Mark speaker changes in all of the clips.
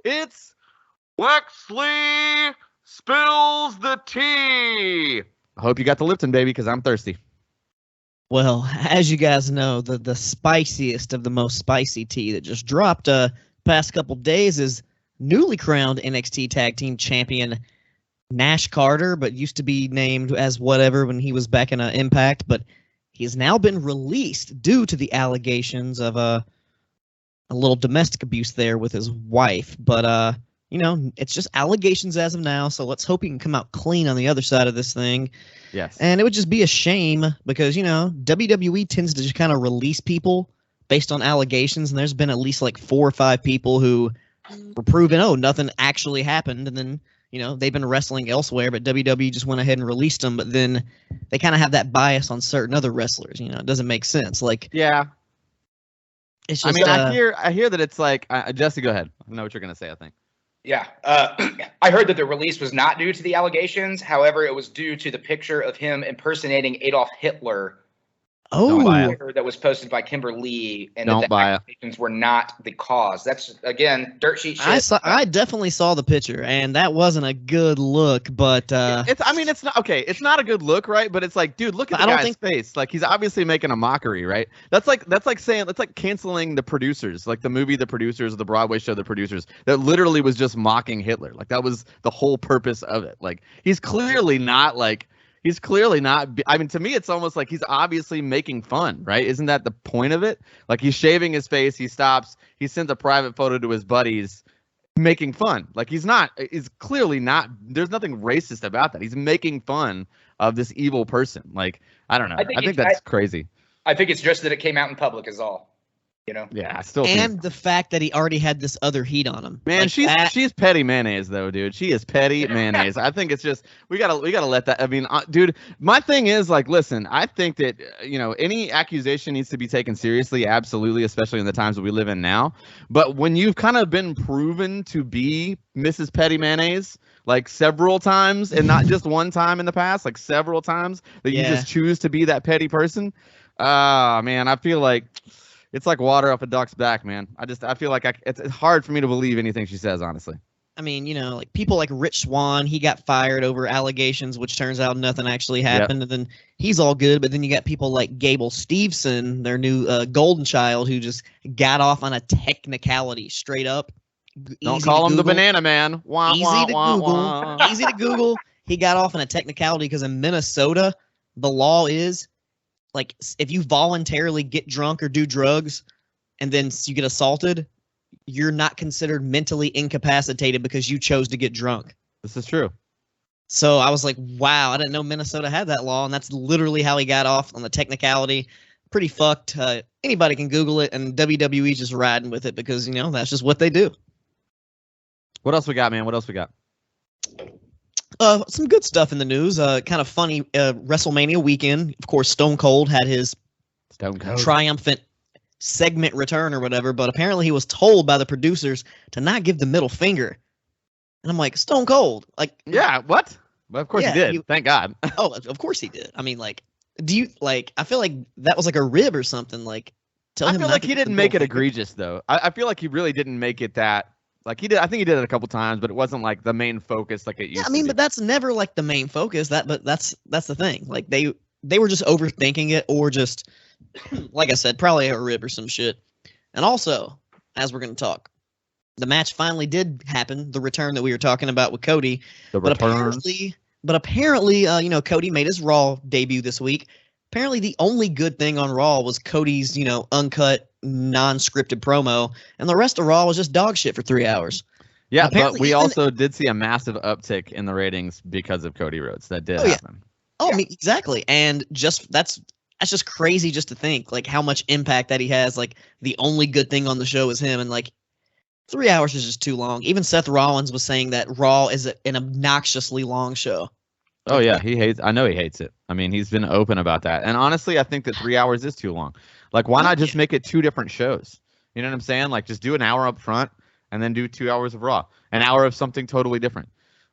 Speaker 1: It's Wexley Spills the Tea. I hope you got the Lipton, baby, because I'm thirsty.
Speaker 2: Well, as you guys know, the spiciest of the most spicy tea that just dropped past couple days is newly crowned NXT Tag Team Champion Nash Carter, but used to be named as whatever when he was back in Impact, but he's now been released due to the allegations of a little domestic abuse there with his wife. But it's just allegations as of now, so let's hope he can come out clean on the other side of this thing.
Speaker 1: Yes.
Speaker 2: And it would just be a shame because, WWE tends to just kind of release people based on allegations, and there's been at least like 4 or 5 people who were proven, nothing actually happened, and then, they've been wrestling elsewhere, but WWE just went ahead and released them, but then they kind of have that bias on certain other wrestlers, it doesn't make sense. Like,
Speaker 1: yeah.
Speaker 2: It's just,
Speaker 1: I hear that it's like, Jesse, go ahead. I know what you're going to say, I think.
Speaker 3: Yeah. I heard that the release was not due to the allegations. However, it was due to the picture of him impersonating Adolf Hitler. That was posted by Kimber Lee, and that the accusations were not the cause. That's, again, dirt sheet shit.
Speaker 2: I definitely saw the picture, and that wasn't a good look, but
Speaker 1: it's not okay. It's not a good look, right? But it's like, dude, look at the guy's face. Like, he's obviously making a mockery, right? That's like canceling The Producers, like the movie The Producers, or the Broadway show The Producers, that literally was just mocking Hitler. Like, that was the whole purpose of it. Like, he's clearly not like. He's clearly not. I mean, to me, it's almost like he's obviously making fun, right? Isn't that the point of it? Like, he's shaving his face. He stops. He sends a private photo to his buddies, making fun. Like, he's clearly not. There's nothing racist about that. He's making fun of this evil person. Like, I don't know. I think that's crazy.
Speaker 3: I think it's just that it came out in public is all.
Speaker 1: Yeah, I still
Speaker 2: and the fact that he already had this other heat on him.
Speaker 1: Man, like she's petty mayonnaise though, dude. She is petty mayonnaise. I think it's just we gotta let that. I mean, dude, my thing is like, listen, I think that any accusation needs to be taken seriously, absolutely, especially in the times that we live in now. But when you've kind of been proven to be Mrs. Petty Mayonnaise like several times, and not just one time in the past, like several times that you just choose to be that petty person, man, I feel like. It's like water off a duck's back, man. I feel like it's hard for me to believe anything she says, honestly.
Speaker 2: I mean, like people like Rich Swann, he got fired over allegations, which turns out nothing actually happened, and then he's all good. But then you got people like Gable Steveson, their new golden child, who just got off on a technicality, straight up.
Speaker 1: Don't call him the Banana Man.
Speaker 2: Easy to Google. He got off on a technicality because in Minnesota, the law is. Like, if you voluntarily get drunk or do drugs and then you get assaulted, you're not considered mentally incapacitated because you chose to get drunk.
Speaker 1: This is true.
Speaker 2: So I was like, wow, I didn't know Minnesota had that law, and that's literally how he got off on the technicality. Pretty fucked. Anybody can Google it, and WWE's just riding with it because, that's just what they do.
Speaker 1: What else we got, man? What else we got?
Speaker 2: Some good stuff in the news. Kind of funny. WrestleMania weekend. Of course, Stone Cold had his triumphant segment return or whatever, but apparently he was told by the producers to not give the middle finger. And I'm like, Stone Cold, like,
Speaker 1: yeah, what? Well, of course he did. Thank God.
Speaker 2: Oh, of course he did. I mean, like, do you like? I feel like that was like a rib or something. Like, tell him.
Speaker 1: I feel like he didn't make it egregious though. I feel like he really didn't make it that. Like he did, I think he did it a couple times, but it wasn't like the main focus like it used to be.
Speaker 2: I mean, but that's never like the main focus. But that's the thing. Like they were just overthinking it, or just like I said, probably a rib or some shit. And also, as we're gonna talk, the match finally did happen. The return that we were talking about with Cody. But apparently, Cody made his Raw debut this week. Apparently, the only good thing on Raw was Cody's, uncut, non-scripted promo, and the rest of Raw was just dog shit for 3 hours.
Speaker 1: Yeah, but we also did see a massive uptick in the ratings because of Cody Rhodes. That did happen.
Speaker 2: Oh, I mean, exactly. And that's just crazy just to think, like, how much impact that he has. Like, the only good thing on the show is him, and, like, 3 hours is just too long. Even Seth Rollins was saying that Raw is an obnoxiously long show.
Speaker 1: Oh yeah, I know he hates it. I mean, he's been open about that. And honestly, I think that 3 hours is too long. Like, why not just make it 2 different shows? You know what I'm saying? Like, just do an hour up front and then do 2 hours of Raw, an hour of something totally different.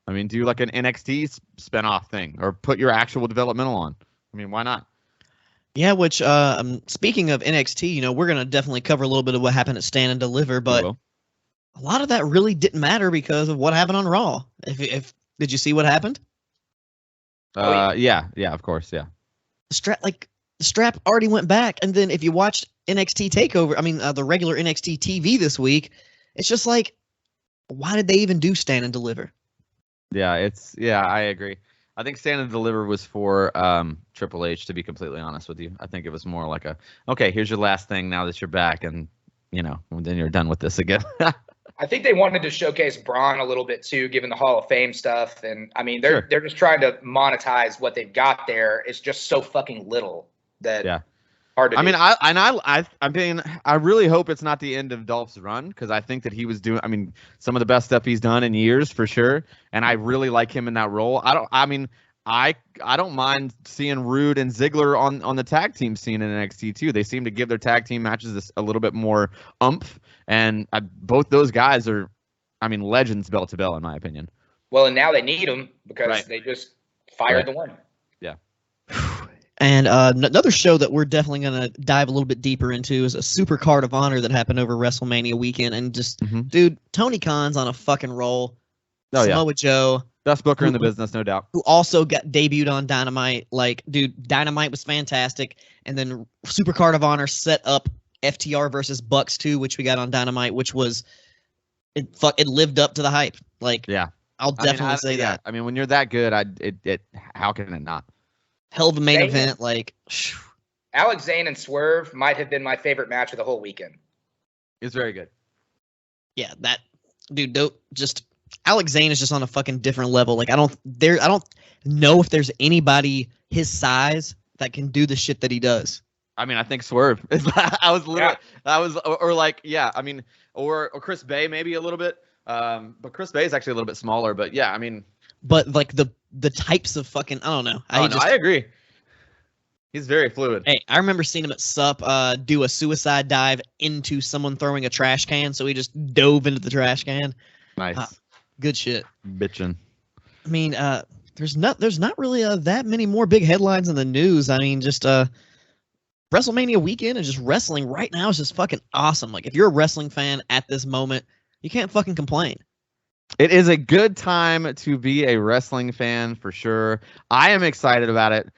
Speaker 1: I mean, do like an NXT spinoff thing, or put your actual developmental on. I mean, why not?
Speaker 2: Yeah, which speaking of NXT, we're gonna definitely cover a little bit of what happened at Stand and Deliver, but a lot of that really didn't matter because of what happened on Raw. If did you see what happened?
Speaker 1: Yeah, of course, yeah.
Speaker 2: The strap already went back, and then if you watched NXT Takeover, I mean the regular NXT TV this week, it's just like, why did they even do Stand and Deliver?
Speaker 1: Yeah, I agree. I think Stand and Deliver was for Triple H, to be completely honest with you. I think it was more like okay, here's your last thing now that you're back, and then you're done with this again.
Speaker 3: I think they wanted to showcase Braun a little bit too, given the Hall of Fame stuff. And I mean, they're just trying to monetize what they've got there. It's just so fucking little that hard to do.
Speaker 1: I really hope it's not the end of Dolph's run, because I think that he was doing some of the best stuff he's done in years for sure, and I really like him in that role. I don't mind seeing Rude and Ziggler on the tag team scene in NXT too. They seem to give their tag team matches a little bit more oomph, and both those guys are, legends bell to bell in my opinion.
Speaker 3: Well, and now they need them because they just fired the one.
Speaker 1: Yeah.
Speaker 2: And another show that we're definitely going to dive a little bit deeper into is a Super Card of Honor that happened over WrestleMania weekend. And just, dude, Tony Khan's on a fucking roll.
Speaker 1: Oh,
Speaker 2: Samoa Joe.
Speaker 1: Best booker in the business, no doubt.
Speaker 2: Who also got debuted on Dynamite. Like, dude, Dynamite was fantastic. And then Super Card of Honor set up FTR versus Bucks 2, which we got on Dynamite, which was, it lived up to the hype. Like,
Speaker 1: yeah,
Speaker 2: I'll definitely say that.
Speaker 1: I mean, when you're that good, how can it not?
Speaker 2: Hell of a main event. Like,
Speaker 3: Alex Zane and Swerve might have been my favorite match of the whole weekend.
Speaker 1: It's very good.
Speaker 2: Yeah, that dude, just Alex Zane is just on a fucking different level. Like, I don't know if there's anybody his size that can do the shit that he does.
Speaker 1: I think Swerve. Or Chris Bay maybe a little bit. But Chris Bay is actually a little bit smaller. But yeah,
Speaker 2: But like the types of fucking, I don't know.
Speaker 1: I agree. He's very fluid.
Speaker 2: Hey, I remember seeing him at Sup do a suicide dive into someone throwing a trash can, so he just dove into the trash can.
Speaker 1: Nice.
Speaker 2: Good shit.
Speaker 1: Bitchin'.
Speaker 2: There's not really that many more big headlines in the news. Just WrestleMania weekend and just wrestling right now is just fucking awesome. Like, if you're a wrestling fan at this moment, you can't fucking complain.
Speaker 1: It is a good time to be a wrestling fan for sure. I am excited about it